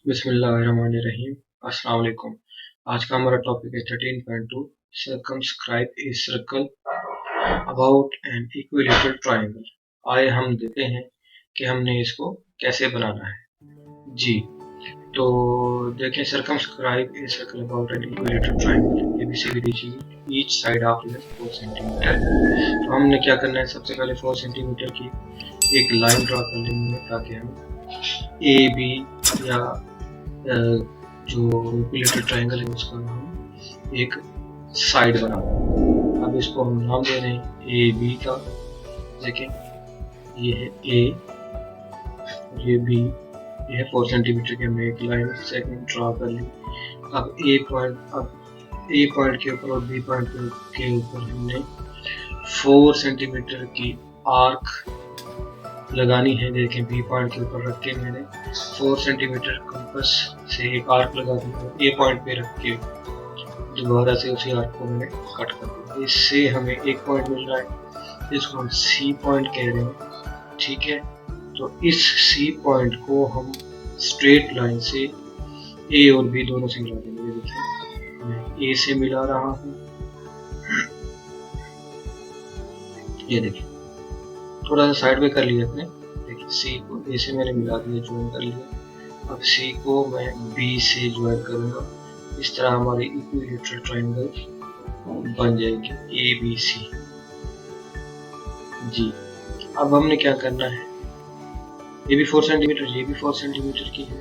बिस्मिल्लाहिर्रहमानिर्रहीम। अस्सलाम वालेकुम। आज का हमारा टॉपिक है 13.2 circumscribe a circle about an equilateral triangle. आइए हम देखते हैं कि हमने इसको कैसे बनाना है। जी, तो देखें, circumscribe a circle about an equilateral triangle ABC चाहिए, each side of length 4 centimetre. तो हमने क्या करना है, सबसे पहले 4 सेंटीमीटर की एक लाइन ड्रा कर लेनी है ताकि हम ए बी या जो इक्विलेटरल ट्रायंगल है उसका हम एक साइड बना दें। अब इसको हम नाम दे रहे हैं ए बी का। देखें, ये है ए, ये बी, ये है 4 सेंटीमीटर की हमने एक लाइन सेगमेंट ड्रा कर ली। अब ए पॉइंट के ऊपर और बी पॉइंट के ऊपर हमने 4 सेंटीमीटर की आर्क लगानी है। देखें, बी पॉइंट के ऊपर रख के मैंने 4 सेंटीमीटर कंपास से एक आर्क लगा दी। ए पॉइंट पे रख के दोबारा से उसी आर्क को मैंने कट कर दिया। इससे हमें एक पॉइंट मिल रहा है, इसको हम सी पॉइंट कह रहे हैं। ठीक है, तो इस सी पॉइंट को हम स्ट्रेट लाइन से ए और बी दोनों से मिला देंगे। देखिए, मैं ए से मिला रहा हूँ, ये देखिए, थोड़ा सा साइड में कर लिया अपने। देखिए, सी को ए से मैंने मिला दिया, ज्वाइन कर लिया। अब सी को मैं बी से ज्वाइन करूंगा। इस तरह हमारी इक्विलेटरल ट्रायंगल बन जाएगी ए बी सी। जी, अब हमने क्या करना है, ये भी 4 सेंटीमीटर, ये भी 4 सेंटीमीटर की है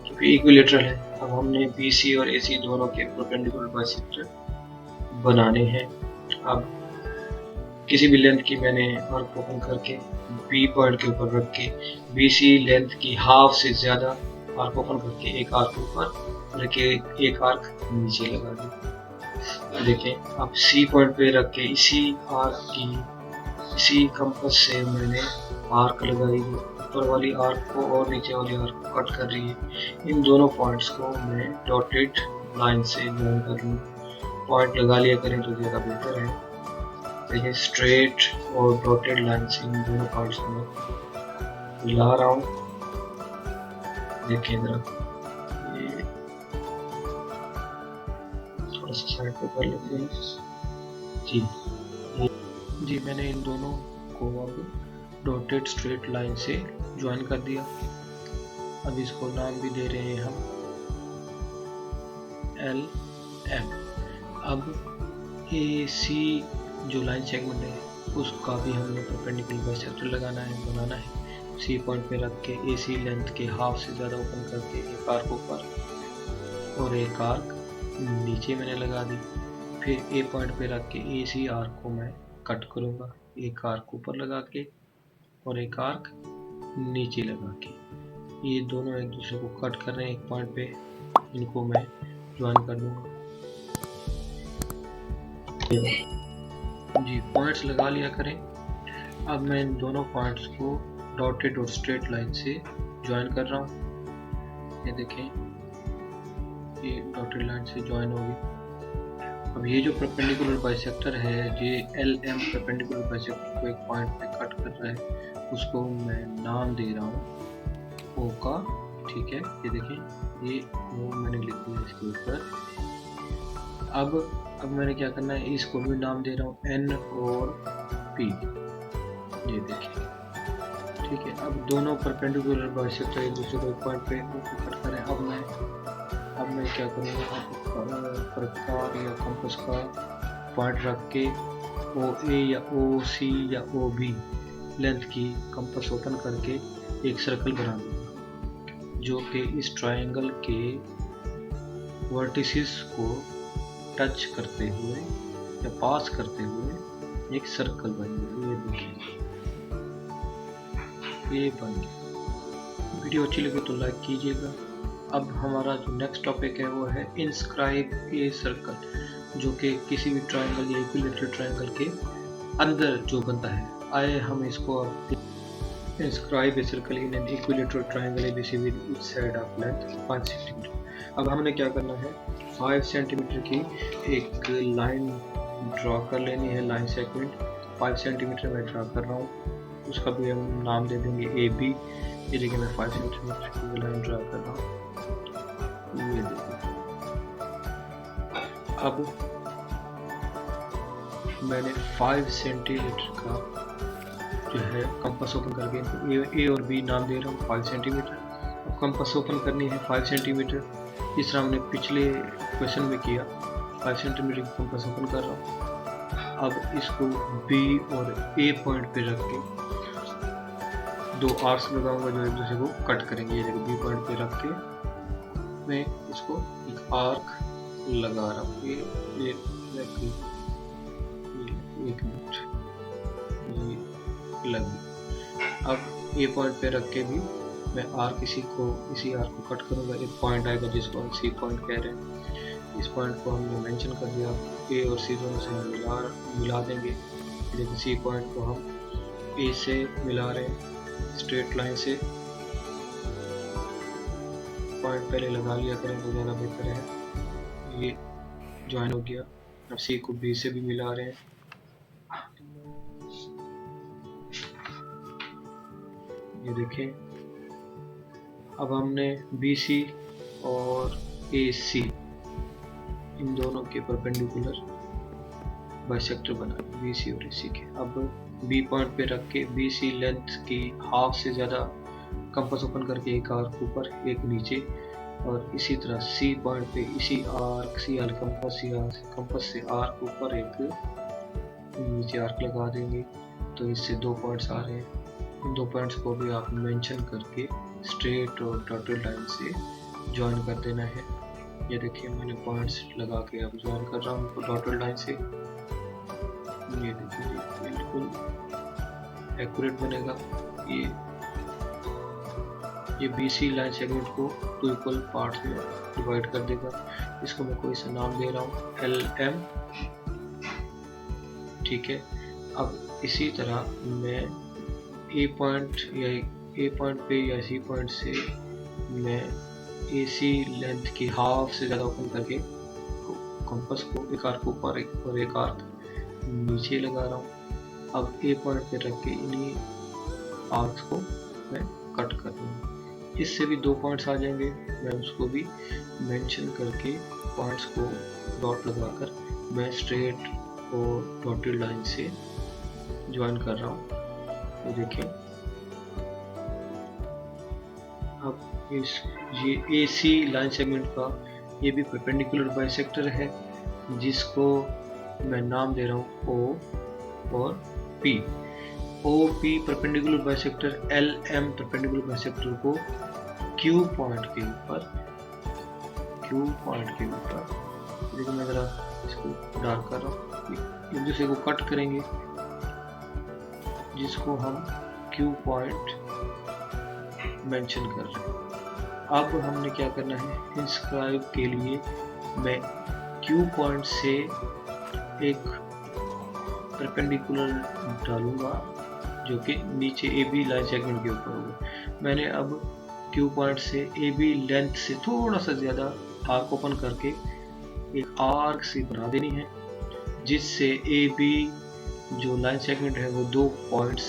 क्योंकि इक्विलेटरल है। अब हमने बी सी और ए सी दोनों के परपेंडिकुलर बाइसेक्टर बनाने हैं। अब किसी भी लेंथ की मैंने आर्क ओपन करके बी पॉइंट के ऊपर रख के बी सी लेंथ की हाफ से ज़्यादा आर्क ओपन करके एक आर्क ऊपर रख के एक आर्क नीचे लगा दी। देखें, अब सी पॉइंट पे रख के इसी कंपास से मैंने आर्क लगाई है। ऊपर वाली आर्क को और नीचे वाली आर्क को कट कर रही है। इन दोनों पॉइंट्स को मैं डॉटेड लाइन से ज्वाइन कर लूँ। पॉइंट लगा लिया करें तो ज़्यादा बेहतर है। देखिए, स्ट्रेट और डॉटेड लाइन से इन दोनों पॉइंट्स को मिला रहा हूँ। देखिए जरा, ये थोड़ा सा साइड पे कर लेते हैं। जी, मैंने इन दोनों को अब डॉटेड स्ट्रेट लाइन से ज्वाइन कर दिया। अब इसको नाम भी दे रहे हैं हम एल एम। अब ए सी जो लाइन सेगमेंट है उसका भी हमने परपेंडिकुलर बाइसेक्टर लगाना है, बनाना है। सी पॉइंट पे रख के ए सी लेंथ के हाफ से ज़्यादा ओपन करके एक आर्क ऊपर और एक आर्क नीचे मैंने लगा दी। फिर ए पॉइंट पे रख के ए सी आर्क को मैं कट करूँगा, एक आर्क ऊपर लगा के और एक आर्क नीचे लगा के। ये दोनों एक दूसरे को कट कर रहे हैं एक पॉइंट पे, इनको मैं ज्वाइन कर दूँगा। जी, पॉइंट्स लगा लिया करें। अब मैं इन दोनों पॉइंट्स को डॉटेड और स्ट्रेट लाइन से ज्वाइन कर रहा हूँ। ये देखें, ये डॉटेड लाइन से ज्वाइन होगी। अब ये जो परपेंडिकुलर बाइसेक्टर है, ये एल एम परपेंडिकुलर बाइसेक्टर को एक पॉइंट पे कट कर रहा है, उसको मैं नाम दे रहा हूँ ओ का। ठीक है, ये देखें, ये ओ मैंने लिख दिया इसके ऊपर। अब मैंने क्या करना है, इसको भी नाम दे रहा हूँ एन और पी। ये देखिए, ठीक है। अब दोनों परपेंडिकुलर बाइसेक्टर एक दूसरे को एक पॉइंट पे कट करें। अब मैं क्या करूँगा, प्रकार या कंपास का पॉइंट रख के ओ ए या ओ सी या ओ बी लेंथ की कंपास ओपन करके एक सर्कल बना दूँगा जो कि इस ट्रायंगल के वर्टिसेस को टच करते हुए या पास करते हुए एक सर्कल बन गया। ये देखिए, ये बन गया। वीडियो अच्छी लगे तो लाइक कीजिएगा। अब हमारा जो नेक्स्ट टॉपिक है वो है इंस्क्राइब ए सर्कल, जो कि किसी भी ट्रायंगल या इक्विलेटरल ट्रायंगल के अंदर जो बनता है। आए हम इसको inscribe a circle in an equilateral triangle ABC with each side of length 5 centimetre. अब हमने क्या करना है, 5 सेंटीमीटर की एक लाइन ड्रॉ कर लेनी है, लाइन सेगमेंट 5 सेंटीमीटर में ड्रॉ कर रहा हूँ। उसका भी हम नाम दे देंगे ए बी। ये देखिए मैं 5 सेंटीमीटर की लाइन ड्रा कर रहा हूँ। ये देखिए अब मैंने 5 सेंटीमीटर का जो है कंपास ओपन करके इनको ए और बी नाम दे रहा हूँ 5 सेंटीमीटर। अब कंपास ओपन करनी है 5 सेंटीमीटर, जिस तरह हमने पिछले क्वेश्चन में किया। 5 सेंटीमीटर की कंपास ओपन कर रहा हूँ। अब इसको बी और ए पॉइंट पे रख के 2 आर्क्स लगाऊंगा जो एक दूसरे को कट करेंगे। ये देखो बी पॉइंट पे रख के मैं इसको एक आर्क लगा रहा हूँ। ये एक मिनट ये लग गई। अब ए पॉइंट पे रख के भी मैं इसी आर्क को कट करूंगा। एक पॉइंट आएगा जिसको हम सी पॉइंट कह रहे हैं। इस पॉइंट को हमने मेंशन कर दिया। ए और सी दोनों से हम मिला देंगे। लेकिन सी पॉइंट को हम ए से मिला रहे हैं स्ट्रेट लाइन से। पॉइंट पहले लगा लिया करें तो ज़्यादा बेहतर है। ये ज्वाइन हो गया। अब सी को बी से भी मिला रहे हैं। ये देखें, अब हमने बी सी और ए सी इन दोनों के परपेंडिकुलर बाइसेक्टर बनाए बी सी और ए सी के। अब बी पॉइंट पे रख के बी सी लेंथ की हाफ से ज़्यादा कंपास ओपन करके एक आर्क ऊपर एक नीचे, और इसी तरह सी पॉइंट पे इसी आर्क सी आर कंपास से आर्क ऊपर एक नीचे आर्क लगा देंगे। तो इससे 2 पॉइंट्स आ रहे हैं। इन 2 पॉइंट्स को भी आप मेंशन करके स्ट्रेट और डॉटेड लाइन से ज्वाइन कर देना है। ये देखिए मैंने पॉइंट्स लगा के अब ज्वाइन कर रहा हूँ डॉटेड लाइन से। ये देखिए बिल्कुल एक्यूरेट बनेगा। ये BC लाइन सेगमेंट को 2 इक्वल पार्ट्स में डिवाइड कर देगा। इसको मैं कोई सा नाम दे रहा हूँ LM, ठीक है। अब इसी तरह मैं ए पॉइंट पे या सी पॉइंट से मैं AC लेंथ की हाफ से ज़्यादा ओपन करके कंपास को एक आर्क ऊपर और एक आर्क नीचे लगा रहा हूँ। अब ए पॉइंट पे रख के इन्हीं आर्क्स को मैं कट कर दूँगा। इससे भी 2 पॉइंट्स आ जाएंगे। मैं उसको भी मेंशन करके पॉइंट्स को डॉट लगाकर मैं स्ट्रेट और डॉटेड लाइन से ज्वाइन कर रहा हूँ। ये देखें, अब ये AC लाइन सेगमेंट का ये भी परपेंडिकुलर बाइसेक्टर है, जिसको मैं नाम दे रहा हूँ O और P। OP perpendicular bisector LM perpendicular bisector को Q पॉइंट के ऊपर देखिए मैं ज़रा इसको डार्क कर रहा हूँ। एक दूसरे को कट करेंगे जिसको हम Q पॉइंट मेंशन कर रहे हैं। अब हमने क्या करना है, इंस्क्राइब के लिए मैं Q पॉइंट से एक परपेंडिकुलर डालूंगा जो कि नीचे AB लाइन सेगमेंट के ऊपर होगा। मैंने अब Q पॉइंट से AB लेंथ से थोड़ा सा ज़्यादा आर्क ओपन करके एक आर्क सी बना देनी है, जिससे AB जो लाइन सेगमेंट है वो 2 पॉइंट्स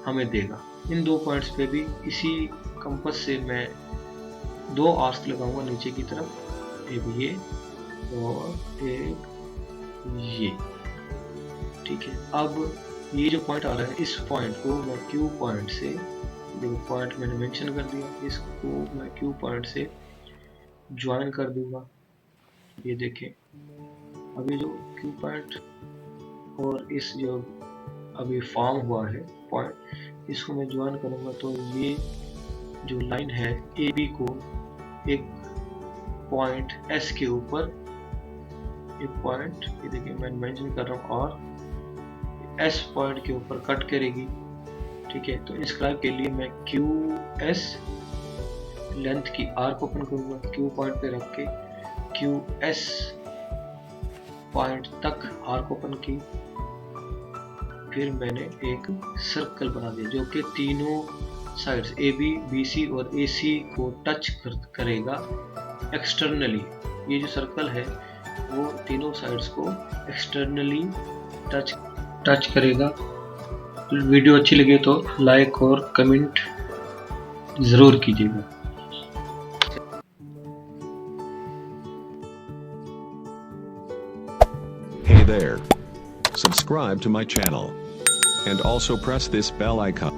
हमें देगा। इन 2 पॉइंट्स पे भी इसी कंपास से मैं 2 आर्क्स लगाऊंगा नीचे की तरफ, एक ये और एक ये, ठीक है। अब ये जो पॉइंट आ रहा है इस पॉइंट को मैं Q पॉइंट से, जो पॉइंट मैंने मेंशन कर दिया, इसको मैं Q पॉइंट से ज्वाइन कर दूंगा। ये देखें, अभी जो Q पॉइंट और इस जो अभी फॉर्म हुआ है पॉइंट, इसको मैं ज्वाइन करूंगा तो ये जो लाइन है AB को एक पॉइंट S के ऊपर एक पॉइंट, ये देखिए मैं मेंशन कर रहा हूँ, और S पॉइंट के ऊपर कट करेगी, ठीक है। तो इंस्क्राइब के लिए मैं QS लेंथ की आर्क ओपन करूंगा, Q पॉइंट पे रख के QS पॉइंट तक आर्क ओपन की। फिर मैंने एक सर्कल बना दिया जो कि तीनों साइड्स AB, BC और AC को टच करेगा एक्सटर्नली। ये जो सर्कल है वो तीनों साइड्स को एक्सटर्नली टच करेगा। वीडियो अच्छी लगे तो लाइक और कमेंट ज़रूर कीजिएगा। Hey there. Subscribe to my channel. And also press this bell icon.